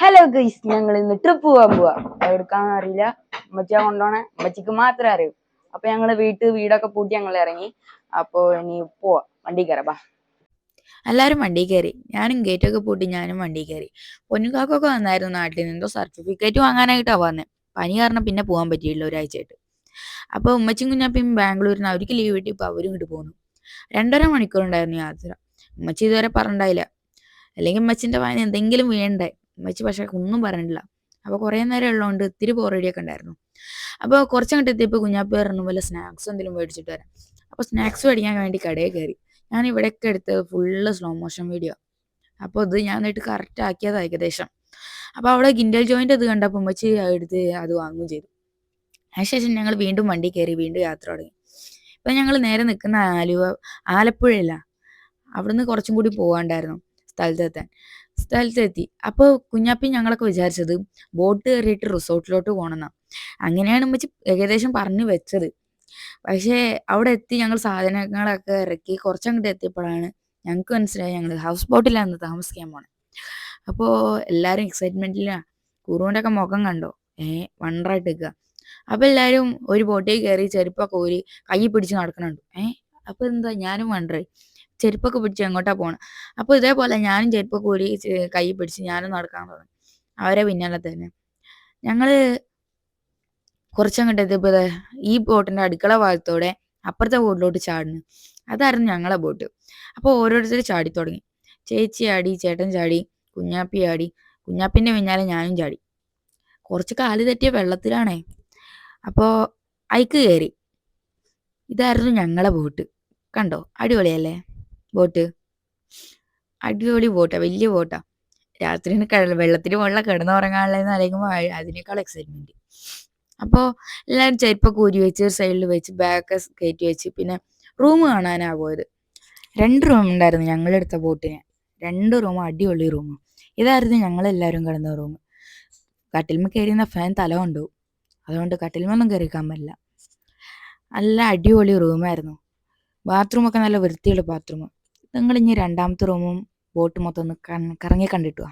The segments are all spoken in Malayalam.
ഹലോ ഗൈസ്, ഞങ്ങൾ ഇന്ന് ട്രിപ്പ് പോകാൻ പോവാ. എവിടുക്കാന്ന് അറിയില്ല. ഉമ്മച്ചിയാ കൊണ്ടോണേ, ഉമ്മച്ചിക്ക് മാത്രമേ അറിയൂ. അപ്പൊ ഞങ്ങള് വീടൊക്കെ പൂട്ടി ഞങ്ങൾ ഇറങ്ങി. അപ്പൊ ഇനി പോവാ, വണ്ടി കയറാ. എല്ലാവരും വണ്ടി കയറി. ഞാനും ഗേറ്റൊക്കെ പൂട്ടി ഞാനും വണ്ടി കയറി. പൊന്നുകാക്കൊക്കെ വന്നായിരുന്നു നാട്ടിൽ നിന്ന്. എന്തോ സർട്ടിഫിക്കറ്റ് വാങ്ങാനായിട്ടാണ് വന്നത്. പനി കാരണം പിന്നെ പോകാൻ പറ്റിയില്ല ഒരാഴ്ചയായിട്ട്. അപ്പോൾ ഉമ്മച്ചും കുഞ്ഞാപ്പിയും ബാംഗ്ലൂരിൽ നിന്ന് അവർക്ക് ലീവ് കിട്ടി. ഇപ്പോൾ അവരും ഇങ്ങോട്ട് പോകുന്നു. 2.5 മണിക്കൂറുണ്ടായിരുന്നു യാത്ര. ഉമ്മച്ചി ഇതുവരെ പറഞ്ഞില്ല. അല്ലെങ്കിൽ ഉമ്മച്ചിൻ്റെ വായന എന്തെങ്കിലും വേണ്ടേ. ഉമ്മച്ചി പക്ഷേ ഒന്നും പറഞ്ഞിട്ടില്ല. അപ്പോൾ കുറേ നേരം ഉള്ളതുകൊണ്ട് ഇത്തിരി ബോറടിയൊക്കെ ഉണ്ടായിരുന്നു. അപ്പോൾ കുറച്ചങ്ങോട്ട് എത്തിയപ്പോൾ കുഞ്ഞാപ്പി പറഞ്ഞു പോലെ സ്നാക്സ് എന്തെങ്കിലും മേടിച്ചിട്ട് വരാം. അപ്പോൾ സ്നാക്സ് മേടിക്കാൻ വേണ്ടി കടയിൽ കയറി. ഞാൻ ഇവിടെയൊക്കെ എടുത്തത് ഫുള്ള് സ്ലോ മോഷൻ വീഡിയോ. അപ്പോൾ ഇത് ഞാൻ എന്നിട്ട് കറക്റ്റ് ആക്കിയതാണ് ഏകദേശം. അപ്പോൾ അവിടെ കിൻഡൽ ജോയിൻ്റെ ഇത് കണ്ടപ്പോൾ ഉമ്മച്ചി എടുത്ത് അത് വാങ്ങുകയും ചെയ്തു. അതിനുശേഷം ഞങ്ങൾ വീണ്ടും വണ്ടി കയറി വീണ്ടും യാത്ര തുടങ്ങി. ഇപ്പം ഞങ്ങൾ നേരെ നിൽക്കുന്ന ആലപ്പുഴയില്ല. അവിടുന്ന് കുറച്ചും കൂടി പോകാണ്ടായിരുന്നു സ്ഥലത്തെത്തി. അപ്പോൾ കുഞ്ഞാപ്പി ഞങ്ങളൊക്കെ വിചാരിച്ചത് ബോട്ട് കയറിയിട്ട് റിസോർട്ടിലോട്ട് പോകണമെന്നാണ്. അങ്ങനെയാണ് ഉമ്മച്ചി ഏകദേശം പറഞ്ഞു വെച്ചത്. പക്ഷേ അവിടെ എത്തി ഞങ്ങൾ സാധനങ്ങളൊക്കെ ഇറക്കി കുറച്ചങ്ങോട്ട് എത്തിയപ്പോഴാണ് ഞങ്ങൾക്ക് മനസ്സിലായി ഞങ്ങൾ ഹൗസ് ബോട്ടിലാണ് താമസിക്കാൻ പോണത്. അപ്പോൾ എല്ലാവരും എക്സൈറ്റ്മെൻറ്റിലാണ്. കുറുവിൻ്റെ ഒക്കെ മുഖം കണ്ടോ, വണ്ടറായിട്ട് നിൽക്കുക. അപ്പോൾ എല്ലാവരും ഒരു ബോട്ടിൽ കയറി ചെരുപ്പൊക്കെ ഊരി കൈ പിടിച്ച് നടക്കണുണ്ട്. അപ്പോൾ എന്താ ഞാനും വണ്ടറായി, ചെരുപ്പൊക്കെ പിടിച്ച് എങ്ങോട്ടാ പോകണം. അപ്പോൾ ഇതേപോലെ ഞാനും ചെരുപ്പൊക്കെ ഊരി കൈ പിടിച്ച് ഞാനും നടക്കാൻ തുടങ്ങി അവരെ പിന്നാലെ തന്നെ. ഞങ്ങൾ കുറച്ചങ്ങോട്ട് എത്തിയപ്പോൾ ഈ ബോട്ടിൻ്റെ അടുക്കള ഭാഗത്തോടെ അപ്പുറത്തെ ബോട്ടിലോട്ട് ചാടുന്നു. അതായിരുന്നു ഞങ്ങളെ ബോട്ട്. അപ്പോൾ ഓരോരുത്തർ ചാടി തുടങ്ങി. ചേച്ചി ചാടി, ചേട്ടൻ ചാടി, കുഞ്ഞാപ്പി ചാടി, കുഞ്ഞാപ്പിൻ്റെ പിന്നാലെ ഞാനും ചാടി. കുറച്ച് കാല് തെറ്റിയ വെള്ളത്തിലാണേ. അപ്പോൾ അയക്ക് കയറി. ഇതായിരുന്നു ഞങ്ങളെ ബോട്ട്. കണ്ടോ, അടിപൊളിയല്ലേ ബോട്ട്? അടിപൊളി ബോട്ടാണ്, വലിയ ബോട്ടാണ്. രാത്രി വെള്ളത്തിന് മുകളിൽ കിടന്നുറങ്ങാനുള്ളതെന്ന് ആലോചിക്കുമ്പോൾ അതിനേക്കാൾ എക്സൈറ്റ്മെൻറ്റ്. അപ്പോൾ എല്ലാവരും ചെരുപ്പൊക്കെ ഊരി വെച്ച് സൈഡിൽ വെച്ച് ബാഗൊക്കെ കയറ്റി വെച്ച് പിന്നെ റൂം കാണാനാണ് പോയത്. 2 റൂം ഉണ്ടായിരുന്നു ഞങ്ങളെടുത്ത ബോട്ടിന്. 2 റൂം അടിപൊളി റൂം. ഇതായിരുന്നു ഞങ്ങളെല്ലാവരും കിടന്ന റൂം. കട്ടിൽമ കയറിയുന്ന ഫാൻ തല കൊണ്ടുപോകും. അതുകൊണ്ട് കട്ടിൽമൊന്നും കയറിക്കാൻ പറ്റില്ല. നല്ല അടിപൊളി റൂമായിരുന്നു. ബാത്റൂമൊക്കെ നല്ല വൃത്തിയുള്ള ബാത്റൂം. നിങ്ങളിനി 2ാമത്തെ റൂമും ബോട്ട് മൊത്തം ഒന്ന് കറങ്ങി കണ്ടിട്ടു വാ.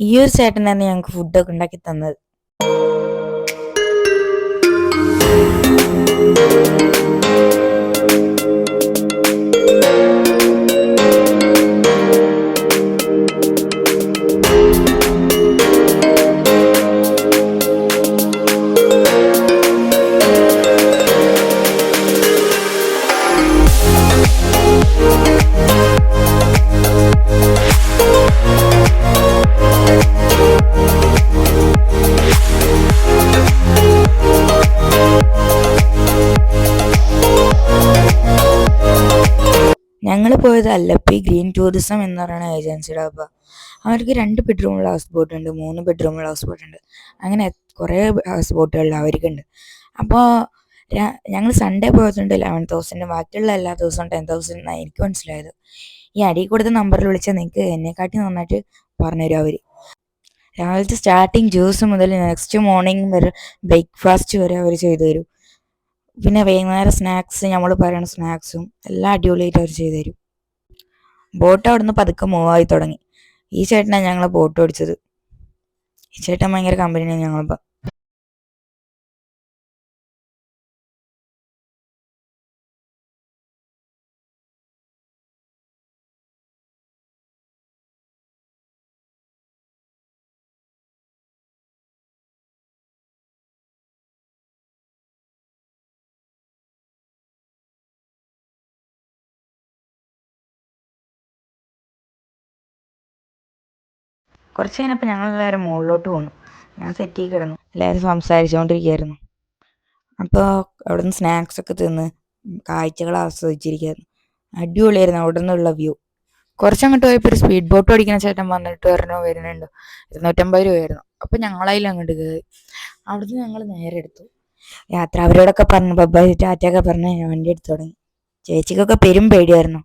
ഈ ഒരു ചേട്ടനാണ് ഞങ്ങൾക്ക് ഫുഡൊക്കെ ഉണ്ടാക്കി തന്നത്. ഞങ്ങൾ പോയത് അല്ലപ്പി ഗ്രീൻ ടൂറിസം എന്ന് പറയുന്ന ഏജൻസിയുടെ. അപ്പോൾ അവർക്ക് 2 ബെഡ്റൂമുള്ള ഹൗസ് ബോട്ട് ഉണ്ട്, 3 ബെഡ്റൂമുള്ള ഹൗസ് ബോട്ട് ഉണ്ട്. അങ്ങനെ കുറേ ഹൗസ് ബോട്ടുകൾ അവർക്കുണ്ട്. അപ്പോൾ ഞങ്ങൾ സൺഡേ പോയതുകൊണ്ട് 11,000, ബാക്കിയുള്ള എല്ലാ ദിവസവും 10,000 എന്നാണ് എനിക്ക് മനസ്സിലായത്. ഈ അടി കൊടുത്ത നമ്പറിൽ വിളിച്ചാൽ നിങ്ങൾക്ക് എന്നെക്കാട്ടി നന്നായിട്ട് പറഞ്ഞുതരും അവർ. രാവിലത്തെ സ്റ്റാർട്ടിങ് ജ്യൂസ് മുതൽ നെക്സ്റ്റ് മോർണിംഗ് വരെ ബ്രേക്ക്ഫാസ്റ്റ് വരെ അവർ ചെയ്തു തരും. പിന്നെ വൈകുന്നേരം സ്നാക്സ്, നമ്മൾ പറയുന്ന സ്നാക്സും എല്ലാം അടിപൊളിയായിട്ട് അവർ ചെയ്തു തരും. ബോട്ട് അവിടുന്ന് പതുക്കെ മൂവായി തുടങ്ങി. ഈ ചേട്ടനാണ് ഞങ്ങളെ ബോട്ട് ഓടിച്ചത്. ഈ ചേട്ടൻ ഭയങ്കര കമ്പനിയാണ് ഞങ്ങളിപ്പോൾ. കുറച്ച് കഴിഞ്ഞപ്പോൾ ഞങ്ങളെല്ലാവരും മുകളിലോട്ട് പോന്നു. ഞാൻ സെറ്റിൽ കിടന്നു. എല്ലാവരും സംസാരിച്ചുകൊണ്ടിരിക്കുകയായിരുന്നു. അപ്പോൾ അവിടെ നിന്ന് സ്നാക്സൊക്കെ തിന്ന് കാഴ്ചകൾ ആസ്വദിച്ചിരിക്കുകയായിരുന്നു. അടിപൊളിയായിരുന്നു അവിടെ നിന്നുള്ള വ്യൂ. കുറച്ചങ്ങോട്ട് പോയപ്പോൾ ഒരു സ്പീഡ് ബോട്ട് ഓടിക്കുന്ന ചേട്ടൻ വന്നിട്ട് വരുന്നുണ്ട്, 250 രൂപയായിരുന്നു. അപ്പം ഞങ്ങളതിൽ അങ്ങോട്ട് കയറി. അവിടുന്ന് ഞങ്ങൾ നേരെ എടുത്തു യാത്ര. അവരോടൊക്കെ പറഞ്ഞു ബൈ ടാറ്റയൊക്കെ പറഞ്ഞ് ഞാൻ വണ്ടി എടുത്തു തുടങ്ങി. ചേച്ചിക്കൊക്കെ പെരും പേടിയായിരുന്നു.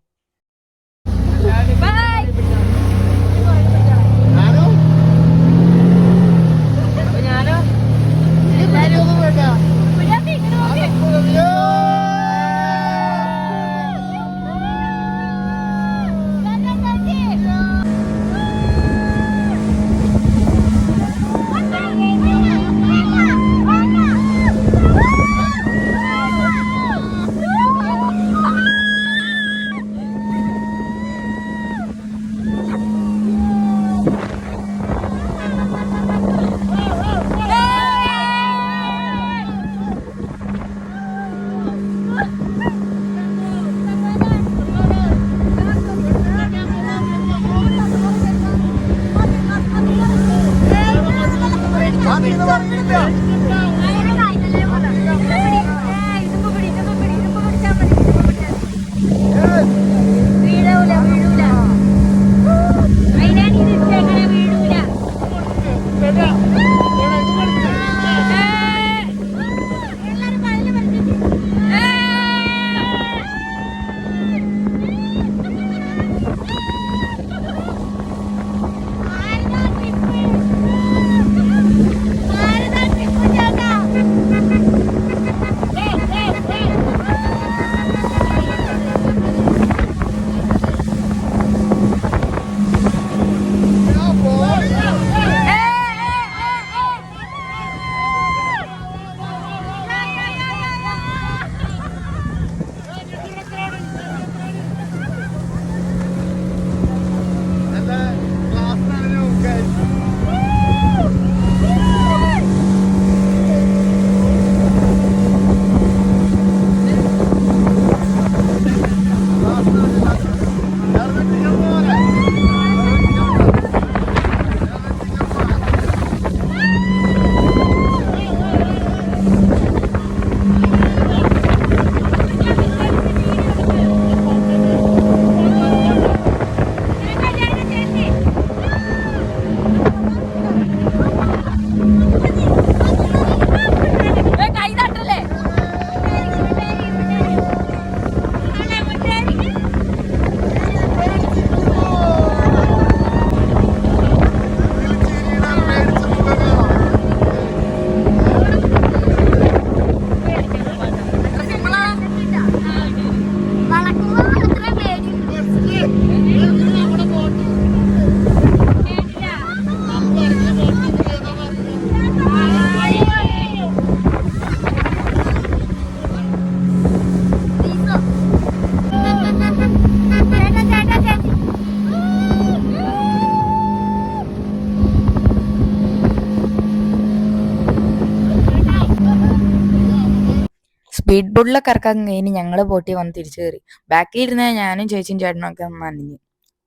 സ്പീഡ് ബോട്ടിലൊക്കെ ഇറക്കാൻ കഴിഞ്ഞ് ഞങ്ങൾ ബോട്ടിൽ വന്ന് തിരിച്ചു കയറി. ബാക്കിൽ ഇരുന്ന ഞാനും ചേച്ചിയും ചേട്ടനും ഒക്കെ നനഞ്ഞു.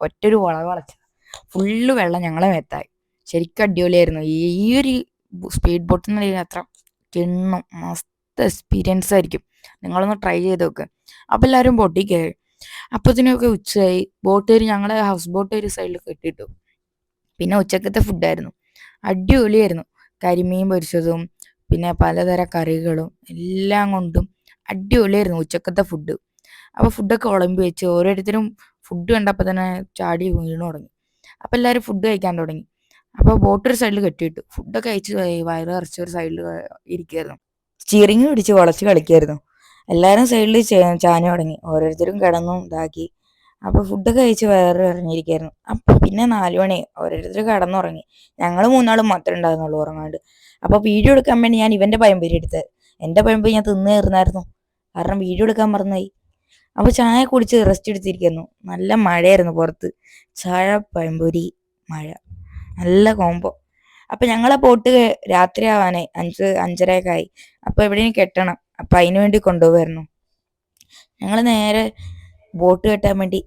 ഒറ്റൊരു വളവ് വളച്ച ഫുള്ള് വെള്ളം ഞങ്ങളെ മേത്തായി. ശരിക്കും അടിപൊളിയായിരുന്നു ഈ ഒരു സ്പീഡ് ബോട്ട് എന്ന യാത്ര. കിണ്ണം മസ്ത് എക്സ്പീരിയൻസ് ആയിരിക്കും. നിങ്ങളൊന്ന് ട്രൈ ചെയ്ത് നോക്ക്. അപ്പം എല്ലാവരും ബോട്ടിൽ കയറി. അപ്പത്തിനൊക്കെ ഉച്ചയായി. ഞങ്ങളെ ഹൗസ് ബോട്ട് ഒരു സൈഡിൽ കെട്ടിയിട്ടു. പിന്നെ ഉച്ചക്കത്തെ ഫുഡായിരുന്നു. അടിപൊളിയായിരുന്നു. കരിമീൻ പൊരിച്ചതും പിന്നെ പലതരം കറികളും എല്ലാം കൊണ്ടും അടിപൊളിയായിരുന്നു ഉച്ചക്കത്തെ ഫുഡ്. അപ്പോൾ ഫുഡൊക്കെ വിളമ്പി വെച്ച് ഓരോരുത്തരും ഫുഡ് കണ്ടപ്പോൾ തന്നെ ചാടി വീണു തുടങ്ങി. അപ്പോൾ എല്ലാവരും ഫുഡ് കഴിക്കാൻ തുടങ്ങി. അപ്പോൾ ബോട്ട് ഒരു സൈഡിൽ കെട്ടിയിട്ടു. ഫുഡൊക്കെ കഴിച്ച് വയറ് നിറച്ച് ഒരു സൈഡിൽ ഇരിക്കുമായിരുന്നു. സ്റ്റിയറിങ് പിടിച്ച് വളച്ച് കളിക്കുമായിരുന്നു. എല്ലാവരും സൈഡിൽ ചാഞ്ഞു തുടങ്ങി. ഓരോരുത്തരും കിടന്നും ഇതാക്കി. അപ്പോൾ ഫുഡൊക്കെ കഴിച്ച് വയറ് ഇറങ്ങിയിരിക്കായിരുന്നു. അപ്പം പിന്നെ 4 മണി ഓരോരുത്തർ കിടന്നുറങ്ങി. ഞങ്ങൾ 3 മാത്രമേ ഉണ്ടായിരുന്നുള്ളൂ ഉറങ്ങാണ്ട്. അപ്പോൾ വീഡിയോ എടുക്കാൻ വേണ്ടി ഞാൻ ഇവൻ്റെ പഴംപൊരി എടുത്തത്. എൻ്റെ പഴംപൊരി ഞാൻ തിന്ന് കയറുന്നായിരുന്നു, കാരണം വീഡിയോ എടുക്കാൻ മറന്നുപോയി. അപ്പോൾ ചായ കുടിച്ച് റെസ്റ്റ് എടുത്തിരിക്കുന്നു. നല്ല മഴയായിരുന്നു പുറത്ത്. ചായ പഴംപൊരി മഴ നല്ല കോംബോ. അപ്പം ഞങ്ങളെ ബോട്ട് രാത്രി ആവാനായി 5-5:30 ആയി. അപ്പോൾ എവിടെയും കെട്ടണം. അപ്പം അതിന് വേണ്ടി കൊണ്ടുപോകുമായിരുന്നു. ഞങ്ങൾ നേരെ ബോട്ട് കെട്ടാൻ വേണ്ടി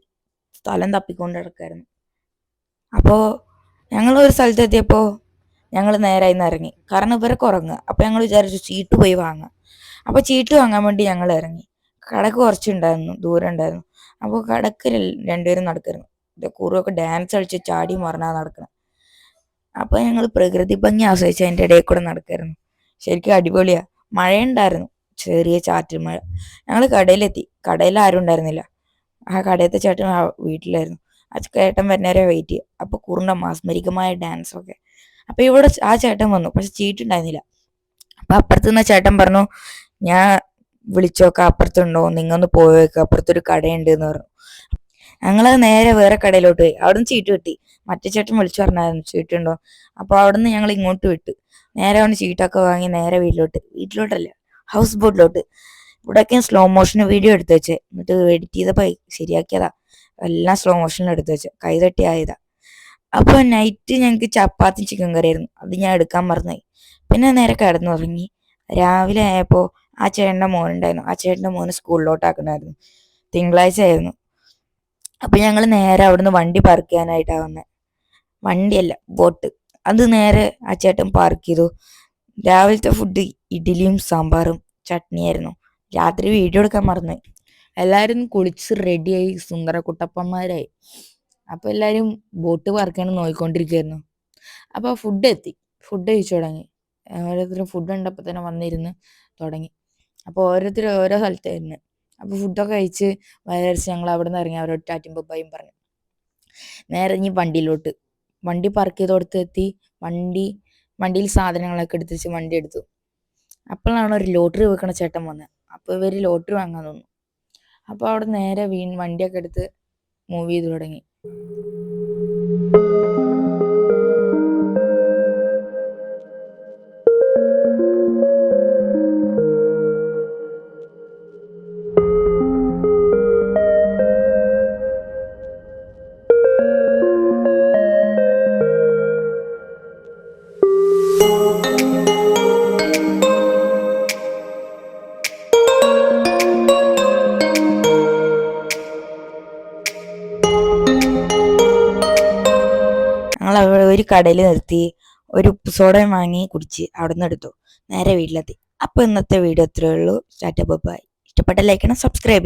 സ്ഥലം തപ്പിക്കൊണ്ട് കിടക്കായിരുന്നു. അപ്പോൾ ഞങ്ങൾ ഒരു സ്ഥലത്ത് എത്തിയപ്പോൾ ഞങ്ങൾ നേരെ ഇന്ന് ഇറങ്ങി, കാരണം ഇവരൊക്കെ ഉറങ്ങുക. അപ്പോൾ ഞങ്ങൾ വിചാരിച്ചു ചീട്ട് പോയി വാങ്ങാം. അപ്പോൾ ചീട്ട് വാങ്ങാൻ വേണ്ടി ഞങ്ങൾ ഇറങ്ങി. കടക്ക് കുറച്ചുണ്ടായിരുന്നു, ദൂരം ഉണ്ടായിരുന്നു. അപ്പോൾ കടക്കലിൽ രണ്ടുപേരും നടക്കുന്നു. കുറുവൊക്കെ ഡാൻസ് കളിച്ച് ചാടി മറിഞ്ഞാ നടക്കണം. അപ്പൊ ഞങ്ങൾ പ്രകൃതി ഭംഗി ആസ്വദിച്ച് അതിൻ്റെ ഇടയിൽ കൂടെ നടക്കായിരുന്നു. ശരിക്കും അടിപൊളിയാ. മഴയുണ്ടായിരുന്നു, ചെറിയ ചാറ്റൽ മഴ. ഞങ്ങൾ കടയിലെത്തി. കടയിൽ ആരും ഉണ്ടായിരുന്നില്ല. ആ കടയത്തെ ചേട്ടൻ വീട്ടിലായിരുന്നു. ആ ചേട്ടൻ വരുന്നവരെ വെയിറ്റ് ചെയ്യുക. അപ്പൊ കുറുണ്ട മാസ്മരികമായ ഡാൻസ് ഒക്കെ. അപ്പൊ ഇവിടെ ആ ചേട്ടൻ വന്നു, പക്ഷെ ചീട്ടുണ്ടായിരുന്നില്ല. അപ്പൊ അപ്പുറത്ത് നിന്ന് ചേട്ടൻ പറഞ്ഞു, ഞാൻ വിളിച്ചോക്കാം അപ്പുറത്തുണ്ടോ, നിങ്ങൊന്ന് പോയേക്ക്, അപ്പുറത്തൊരു കടയുണ്ട് എന്ന് പറഞ്ഞു. ഞങ്ങളത് നേരെ വേറെ കടയിലോട്ട് പോയി. അവിടുന്ന് ചീട്ട് കിട്ടി. മറ്റേ ചേട്ടൻ വിളിച്ചു പറഞ്ഞായിരുന്നു ചീട്ടുണ്ടോ. അപ്പൊ അവിടുന്ന് ഞങ്ങൾ ഇങ്ങോട്ട് വിട്ടു. നേരെ അവന് ചീട്ടൊക്കെ വാങ്ങി നേരെ വീട്ടിലോട്ടല്ല, ഹൗസ് ബോട്ടിലോട്ട്. ഇവിടെയൊക്കെ സ്ലോ മോഷൻ വീഡിയോ എടുത്തു വെച്ചേ, എന്നിട്ട് എഡിറ്റ് ചെയ്തപ്പോൾ ശരിയാക്കിയതാ. എല്ലാം സ്ലോ മോഷനിൽ എടുത്തു വെച്ചേ, കൈ തട്ടി ആയതാ. അപ്പൊ നൈറ്റ് ഞങ്ങൾക്ക് ചപ്പാത്തി ചിക്കൻ കറി ആയിരുന്നു. അത് ഞാൻ എടുക്കാൻ മറന്നുപോയി. പിന്നെ നേരെ കിടന്നുറങ്ങി. രാവിലെ ആയപ്പോൾ ആ ചേട്ടൻ്റെ മോനുണ്ടായിരുന്നു. ആ ചേട്ടൻ്റെ മോന് സ്കൂളിലോട്ടാക്കണമായിരുന്നു. തിങ്കളാഴ്ച ആയിരുന്നു. അപ്പൊ ഞങ്ങൾ നേരെ അവിടുന്ന് വണ്ടി പാർക്ക് ചെയ്യാനായിട്ടാണ് വന്നത്. വണ്ടിയല്ല, ബോട്ട്. അത് നേരെ ആ ചേട്ടൻ പാർക്ക് ചെയ്തു. രാവിലത്തെ ഫുഡ് ഇഡ്ഡലിയും സാമ്പാറും ചട്നിയായിരുന്നു. രാത്രി വീഡിയോ എടുക്കാൻ മറന്നുപോയി. എല്ലാവരും കുളിച്ച് റെഡിയായി സുന്ദര കുട്ടപ്പന്മാരായി. അപ്പോൾ എല്ലാവരും ബോട്ട് പാർക്ക് ചെയ്യാൻ നോക്കിക്കൊണ്ടിരിക്കുകയായിരുന്നു. അപ്പോൾ ഫുഡ് എത്തി. ഫുഡ് കഴിച്ചു തുടങ്ങി. ഓരോരുത്തരും ഫുഡ് കണ്ടപ്പോൾ തന്നെ വന്നിരുന്ന് തുടങ്ങി. അപ്പോൾ ഓരോരുത്തരും ഓരോ സ്ഥലത്തായിരുന്നു. അപ്പോൾ ഫുഡൊക്കെ കഴിച്ച് വയറടിച്ച് ഞങ്ങൾ അവിടെ നിന്ന് ഇറങ്ങി. അവരോട് ടാറ്റയും ബൊബായും പറഞ്ഞു നേരെ ഇനി വണ്ടിയിലോട്ട്. വണ്ടി പാർക്ക് ചെയ്തോടത്ത് എത്തി. വണ്ടിയിൽ സാധനങ്ങളൊക്കെ എടുത്ത് വെച്ച് വണ്ടി എടുത്തു. അപ്പോഴാണ് ഒരു ലോട്ടറി വെക്കണ ചേട്ടൻ വന്നത്. അപ്പോൾ ഇവർ ലോട്ടറി വാങ്ങാൻ തോന്നു. അപ്പോൾ അവിടെ നേരെ വണ്ടിയൊക്കെ എടുത്ത് മൂവ് ചെയ്ത് തുടങ്ങി. ഞങ്ങൾ അവിടെ ഒരു കടയിൽ നിർത്തി. ഒരു സോഡയും വാങ്ങി കുടിച്ച് അവിടെ നിന്ന് എടുത്തു. നേരെ വീട്ടിലെത്തി. അപ്പോൾ ഇന്നത്തെ വീഡിയോ ഇത്രയേ ഉള്ളൂ. ടാറ്റ ബൈ. ഇഷ്ടപ്പെട്ട ലൈക്ക് ചെയ്യണം, സബ്സ്ക്രൈബ് ചെയ്യണം.